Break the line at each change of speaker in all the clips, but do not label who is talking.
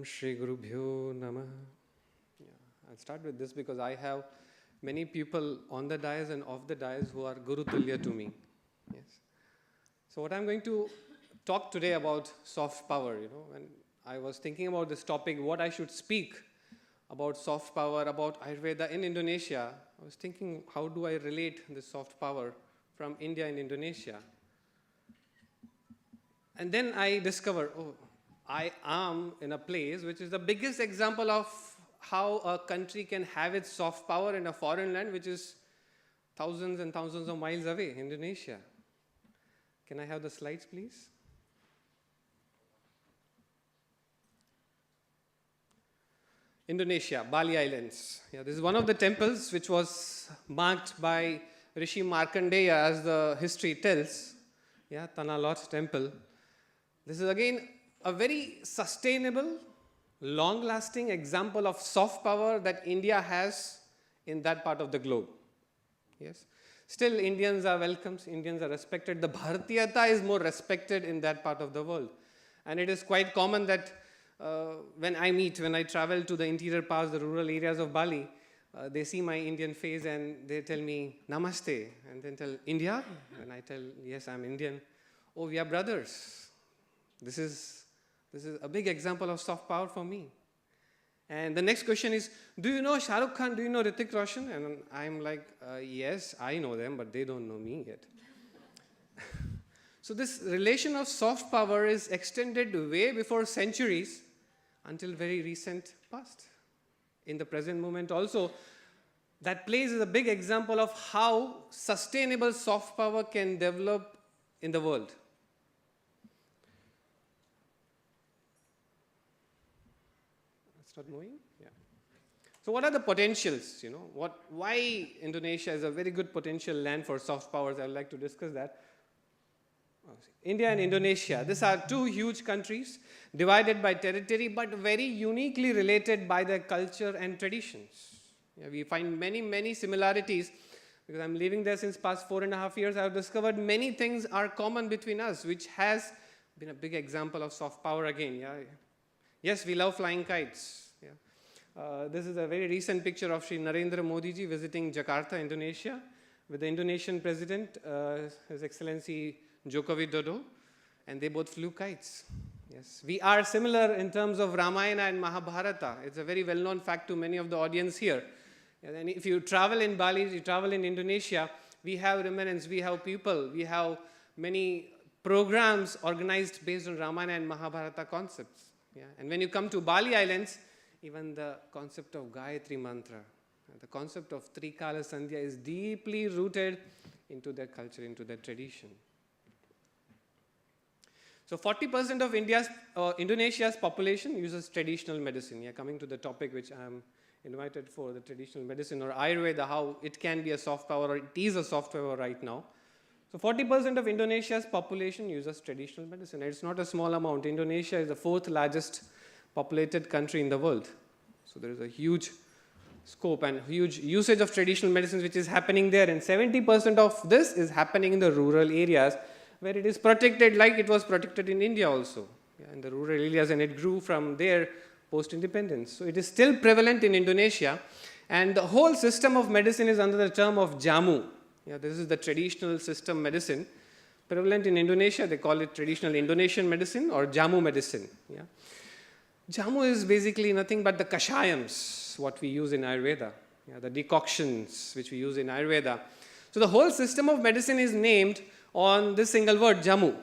Shri Gurubhyo Namah. I'll start with this because I have many people on the dais and off the dais who are Guru Tulya to me. Yes. So what I'm going to talk today about soft power, when I was thinking about this topic, what I should speak about soft power, about Ayurveda in Indonesia, I was thinking, how do I relate this soft power from India and Indonesia? And then I discovered, I am in a place which is the biggest example of how a country can have its soft power in a foreign land which is thousands and thousands of miles away, Indonesia. Can I have the slides, please? Indonesia, Bali Islands. This is one of the temples which was marked by Rishi Markandeya, as the history tells. Tanah Lot temple. This is again a very sustainable, long-lasting example of soft power that India has in that part of the globe. Yes. Still, Indians are welcomed, Indians are respected. The Bharatiyata is more respected in that part of the world. And it is quite common that when I travel to the interior parts, the rural areas of Bali, they see my Indian face and they tell me, Namaste. And then tell, India? And I tell, yes, I'm Indian. Oh, we are brothers. This is a big example of soft power for me. And the next question is, do you know Shah Rukh Khan? Do you know Hrithik Roshan? And I'm like, yes, I know them, but they don't know me yet. So this relation of soft power is extended way before centuries until very recent past. In the present moment also, that place is a big example of how sustainable soft power can develop in the world. Start moving? Yeah. So what are the potentials? Why Indonesia is a very good potential land for soft powers? I would like to discuss that. India and Indonesia. These are two huge countries divided by territory but very uniquely related by their culture and traditions. We find many, many similarities because I'm living there since past 4.5 years. I've discovered many things are common between us, which has been a big example of soft power again. Yes, we love flying kites. This is a very recent picture of Sri Narendra Modi ji visiting Jakarta, Indonesia, with the Indonesian president, His Excellency Joko Widodo, and they both flew kites. Yes, we are similar in terms of Ramayana and Mahabharata. It's a very well-known fact to many of the audience here. And if you travel in Bali, you travel in Indonesia, we have remnants, we have people, we have many programs organized based on Ramayana and Mahabharata concepts. And when you come to Bali Islands, even the concept of Gayatri Mantra, the concept of Trikala Sandhya is deeply rooted into their culture, into their tradition. So 40% of Indonesia's population uses traditional medicine. Coming to the topic which I am invited for, the traditional medicine or Ayurveda, how it can be a soft power or it is a soft power right now. So 40% of Indonesia's population uses traditional medicine. It's not a small amount. Indonesia is the 4th largest populated country in the world. So there is a huge scope and huge usage of traditional medicines which is happening there. And 70% of this is happening in the rural areas where it is protected like it was protected in India also. In the rural areas, and it grew from there post-independence. So it is still prevalent in Indonesia. And the whole system of medicine is under the term of Jamu. This is the traditional system medicine. Prevalent in Indonesia, they call it traditional Indonesian medicine or Jamu medicine. Jamu is basically nothing but the kashayams, what we use in Ayurveda, the decoctions which we use in Ayurveda. So the whole system of medicine is named on this single word, Jamu,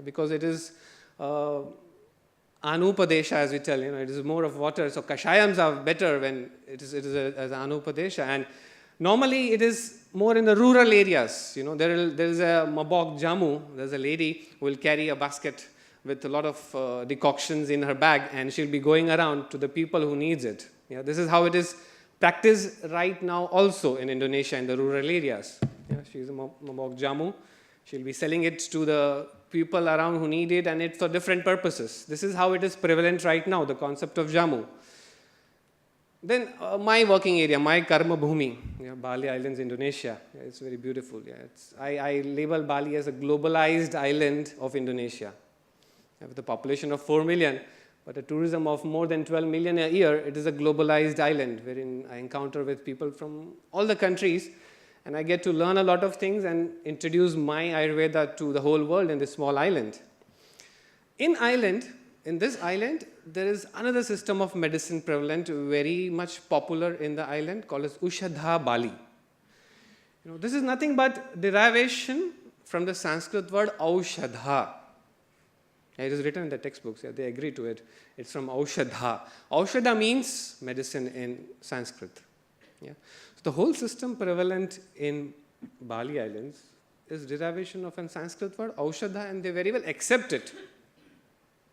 because it is Anupadesha, as we tell, it is more of water. So kashayams are better when it is as Anupadesha. And normally it is more in the rural areas. There is a Mabok Jamu, there's a lady who will carry a basket with a lot of decoctions in her bag, and she'll be going around to the people who needs it. This is how it is practiced right now also in Indonesia in the rural areas. She's a Mabok Jamu. She'll be selling it to the people around who need it, and it's for different purposes. This is how it is prevalent right now, the concept of Jamu. Then my working area, my Karma Bhumi, Bali Islands, Indonesia. It's very beautiful. I label Bali as a globalized island of Indonesia. With a population of 4 million, but a tourism of more than 12 million a year, it is a globalized island wherein I encounter with people from all the countries, and I get to learn a lot of things and introduce my Ayurveda to the whole world in this small island. In this island, there is another system of medicine prevalent, very much popular in the island, called as Ushadha Bali. This is nothing but derivation from the Sanskrit word Aushadha. It is written in the textbooks, they agree to it. It's from Aushadha. Aushadha means medicine in Sanskrit. So the whole system prevalent in Bali Islands is derivation of a Sanskrit word, Aushadha, and they very well accept it.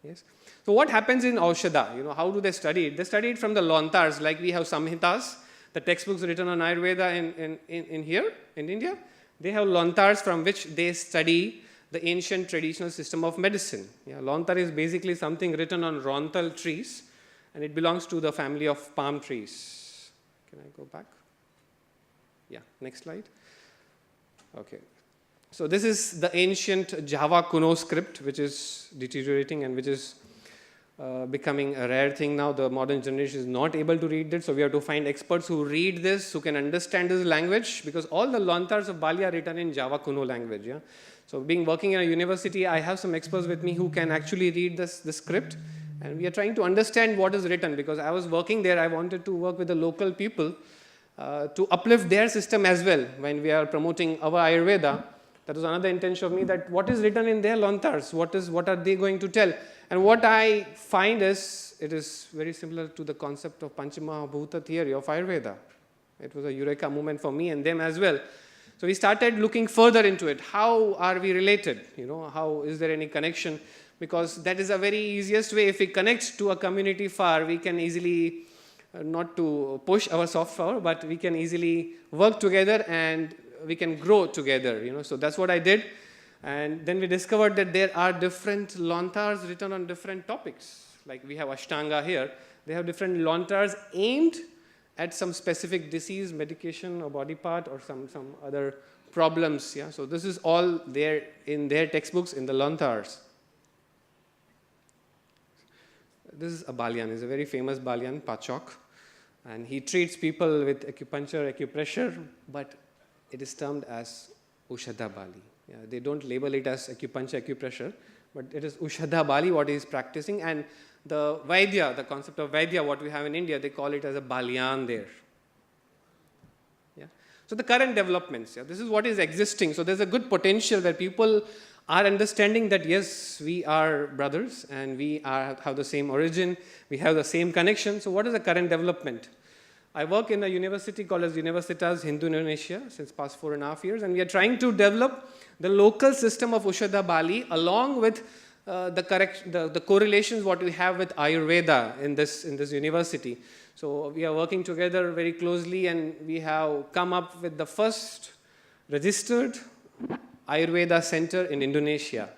Yes. So what happens in Aushadha? How do they study it? They study it from the Lontars, like we have Samhitas, the textbooks written on Ayurveda in here, in India. They have Lontars from which they study the ancient traditional system of medicine. Lontar is basically something written on rontal trees, and it belongs to the family of palm trees. Can I go back? Yeah, next slide. Okay. So this is the ancient Java Kuno script, which is deteriorating and which is becoming a rare thing now. The modern generation is not able to read it, so we have to find experts who read this, who can understand this language, because all the Lontars of Bali are written in Java Kuno language. So working in a university, I have some experts with me who can actually read this script, and we are trying to understand what is written, because I was working there, I wanted to work with the local people to uplift their system as well when we are promoting our Ayurveda. That was another intention of me, that what is written in their Lontars, what are they going to tell? And what I find is, it is very similar to the concept of Panchamahabhuta theory of Ayurveda. It was a eureka moment for me and them as well. So we started looking further into it. How are we related? How is there any connection? Because that is a very easiest way. If we connect to a community far, we can easily, not to push our soft power, but we can easily work together and we can grow together. So that's what I did. And then we discovered that there are different Lontars written on different topics. Like we have Ashtanga here. They have different Lontars aimed at some specific disease, medication, or body part, or some other problems. So this is all there in their textbooks, in the Lontars. This is a Balian. He's a very famous Balian, Pachok. And he treats people with acupuncture, acupressure, but it is termed as Ushadha Bali. They don't label it as acupuncture, acupressure, but it is Ushadha Bali what he is practicing. And the Vaidya, the concept of Vaidya, what we have in India, they call it as a Balian there. So the current developments, this is what is existing. So there's a good potential where people are understanding that yes, we are brothers and we have the same origin, we have the same connection. So what is the current development? I work in a university called as Universitas Indonesia since past 4.5 years, and we are trying to develop the local system of Ushadha Bali along with the correlations what we have with Ayurveda in this university. So we are working together very closely, and we have come up with the first registered Ayurveda center in Indonesia.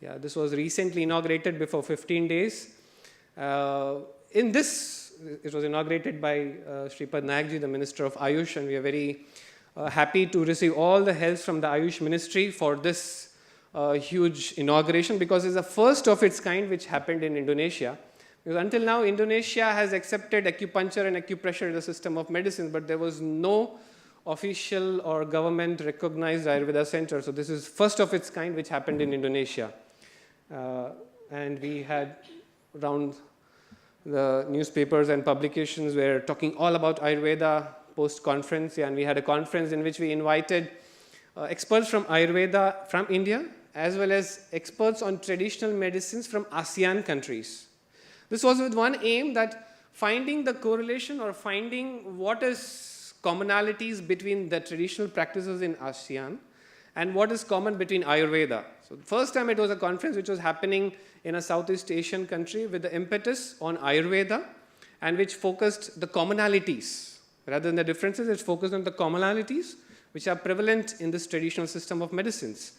This was recently inaugurated before 15 days. It was inaugurated by Shripad Nayakji, the Minister of Ayush, and we are very happy to receive all the help from the Ayush Ministry for this huge inauguration, because it's the first of its kind which happened in Indonesia. Because until now, Indonesia has accepted acupuncture and acupressure as a system of medicine, but there was no official or government recognized Ayurveda center. So this is first of its kind which happened in Indonesia. And we had around the newspapers and publications were talking all about Ayurveda post-conference, and we had a conference in which we invited experts from Ayurveda from India, as well as experts on traditional medicines from ASEAN countries. This was with one aim, that finding the correlation or finding what is commonalities between the traditional practices in ASEAN and what is common between Ayurveda. So the first time it was a conference which was happening in a Southeast Asian country with the impetus on Ayurveda, and which focused the commonalities. Rather than the differences, it focused on the commonalities which are prevalent in this traditional system of medicines.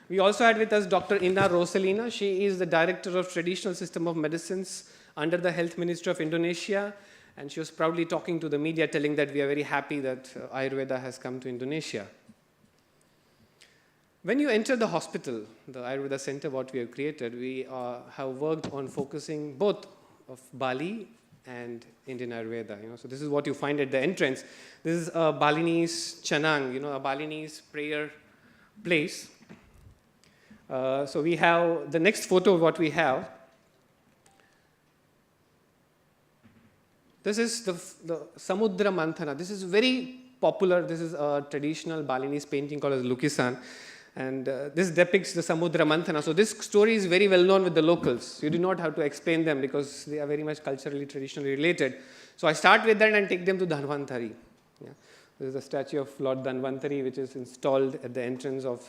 We also had with us Dr. Ina Rosalina. She is the Director of Traditional System of Medicines under the Health Ministry of Indonesia, and she was proudly talking to the media, telling that we are very happy that Ayurveda has come to Indonesia. When you enter the hospital, the Ayurveda center, what we have created, we have worked on focusing both of Bali and Indian Ayurveda. So this is what you find at the entrance. This is a Balinese chanang, a Balinese prayer place. So we have the next photo. What we have. This is the Samudra Manthana. This is very popular. This is a traditional Balinese painting called as Lukisan. And this depicts the Samudra Manthana. So this story is very well known with the locals. You do not have to explain them because they are very much culturally, traditionally related. So I start with that and take them to Dhanvantari. Yeah. This is a statue of Lord Dhanvantari which is installed at the entrance of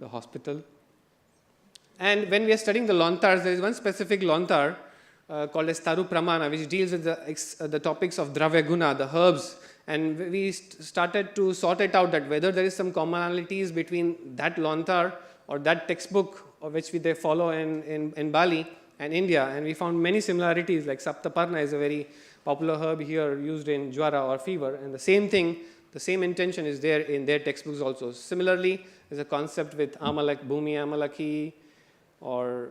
the hospital. And when we are studying the Lontars, there is one specific Lontar called as Taru Pramana, which deals with the topics of Dravya Guna, the herbs. And we started to sort it out that whether there is some commonalities between that Lontar or that textbook of which they follow in Bali and India. And we found many similarities, like Saptaparna is a very popular herb here used in Jwara or fever. And the same thing, the same intention is there in their textbooks also. Similarly, there's a concept with Amalak, Bhumi Amalaki or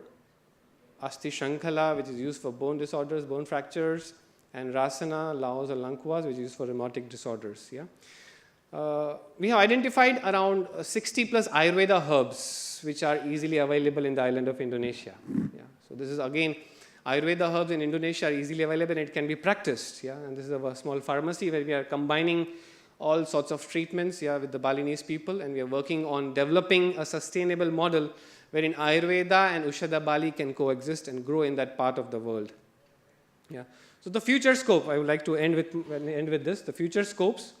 Asti Shankhala, which is used for bone disorders, bone fractures. And Rasana, Laos, or Langkuas, which is used for rheumatic disorders. Yeah? We have identified around 60 plus Ayurveda herbs, which are easily available in the island of Indonesia. Yeah? So this is again, Ayurveda herbs in Indonesia are easily available and it can be practiced. Yeah? And this is a small pharmacy where we are combining all sorts of treatments with the Balinese people, and we are working on developing a sustainable model wherein Ayurveda and Ushada Bali can coexist and grow in that part of the world. Yeah. So the future scope, I would like to end with this, the future scopes.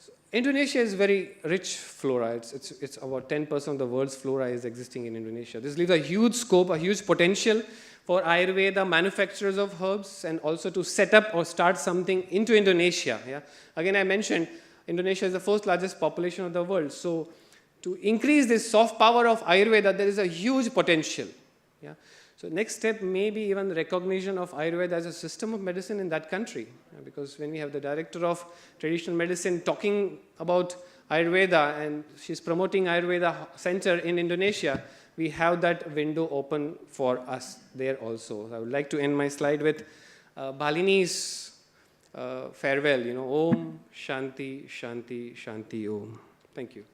So Indonesia is very rich flora. It's about 10% of the world's flora is existing in Indonesia. This leaves a huge scope, a huge potential for Ayurveda manufacturers of herbs and also to set up or start something into Indonesia. Yeah? Again, I mentioned Indonesia is the fourth largest population of the world. So to increase this soft power of Ayurveda, there is a huge potential. Yeah? So next step may be even recognition of Ayurveda as a system of medicine in that country. Because when we have the director of traditional medicine talking about Ayurveda and she's promoting Ayurveda center in Indonesia, we have that window open for us there also. I would like to end my slide with Balinese farewell, Om Shanti Shanti Shanti Om. Thank you.